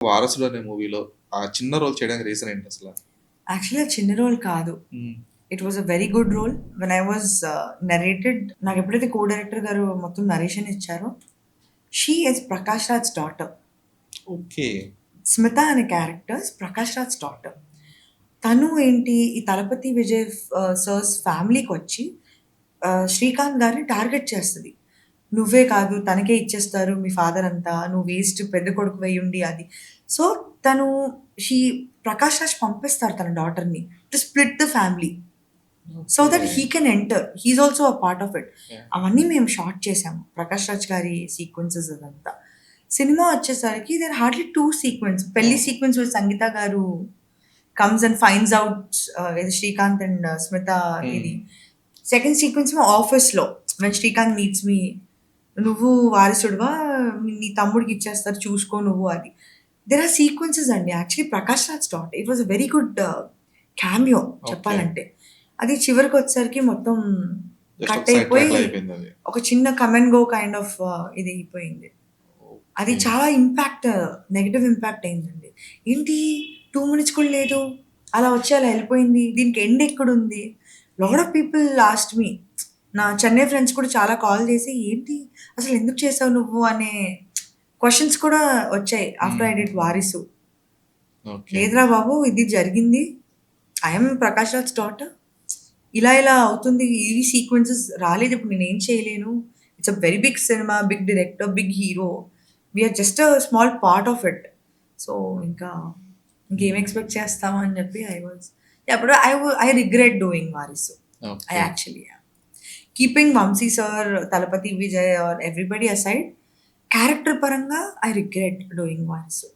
'వారసుడు' అనే మూవీలో ఆ చిన్న రోల్ చేయడానికి రీజన్ ఏంటి అసల? యాక్చువల్లీ అది చిన్న రోల్ కాదు. Hmm. It was a very good role. When I was narrated నాకెప్పుడైతే కో డైరెక్టర్ గారు మొత్తం నరేషన్ ఇచ్చారో, she is Prakash Raj daughter. Okay. Smita అనే క్యారెక్టర్ ప్రకాష్ రాజ్ డాటర్. తను ఏంటి ఈ 'తలపతి విజయ్' సర్స్ ఫ్యామిలీకొచ్చి శ్రీకాంత్ గారిని టార్గెట్ చేస్తది. నువ్వే కాదు తనకే ఇచ్చేస్తారు మీ ఫాదర్ అంతా. నువ్వు వేస్ట్ పెద్ద కొడుకువయ్యుండి అది. సో, తను షీ ప్రకాష్ రాజ్ పంపిస్తారు తన డాటర్‌ని to split the family. So okay. That he can enter. He is also a part of it. Yeah! అవన్నీ మేము షాట్ చేసాము. ప్రకాష్ రాజ్ గారి సీక్వెన్సెస్ అదంతా. సినిమా వచ్చేసరికి దేర్ హార్డ్‌లీ 2 సీక్వెన్స్. పెళ్లి అవును. సీక్వెన్స్ విత్ సంగీత గారు కమ్స్ అండ్ ఫైండ్స్ ఔట్ ఇది శ్రీకాంత్ అండ్ స్మిత హ్మ్. ఇది. సెకండ్ సీక్వెన్స్ ఏమో ఆఫీస్‌లో వెన్ శ్రీకాంత్ మీట్స్ మీ. నువ్వు వారసుడివా? నీ తమ్ముడికి ఇచ్చేస్తారు చూసుకో నువ్వు అది. దేర్ ఆర్ సీక్వెన్సెస్ అండి. Actually Prakash Raj dot. It was a very good cameo okay. చెప్పాలంటే. అది చివరికొచ్చేసరికి మొత్తం జస్ట్ ఒక కట్ సైడ్ అయిపోయి ట్రాక్‌లా అయిపోయిందది. ఒక చిన్న come and go kind of ఇది అయిపోయింది. అది ఓకే. చాలా ఇంపాక్ట్ నెగెటివ్ ఇంపాక్ట్ అయిందండి. ఏంటి 2 మినిట్స్ కూడా లేదు. అలా వచ్చి అలా ఎళ్ళిపోయింది. దీనికి ఎండ్ ఎక్కడుంది? Lot of people asked me. నా చెన్నై ఫ్రెండ్స్ కూడా చాలా కాల్ చేసి, "ఏంటి అసలు ఎందుకు చేసావు నువ్వు?" అనే క్వెషన్స్ కూడా వచ్చాయి. ఆఫ్టర్ ఐ డిడ్ హుహుహు. 'వారిసు.' ఓకే. లేదురా బాబు ఇది జరిగింది. I am Prakash Raj daughter. ఇలా ఇలా అవుతుంది. ఈ సీక్వెన్సెస్ రాలేదు. ఇప్పుడు నేనేం చేయలేను. It's a very big cinema, big director, big hero. We are just a small part of it. So, ఇంకా ఇంకేం హ్మ్. ఎక్స్‌పెక్ట్ చేస్తాము అని చెప్పి ఐ వాస్ అప్పుడు I regret doing 'Varisu.' I okay. Actually keeping Vamshi sir, Thalapathy Vijay or everybody aside character పరంగా I regret doing 'Varisu.'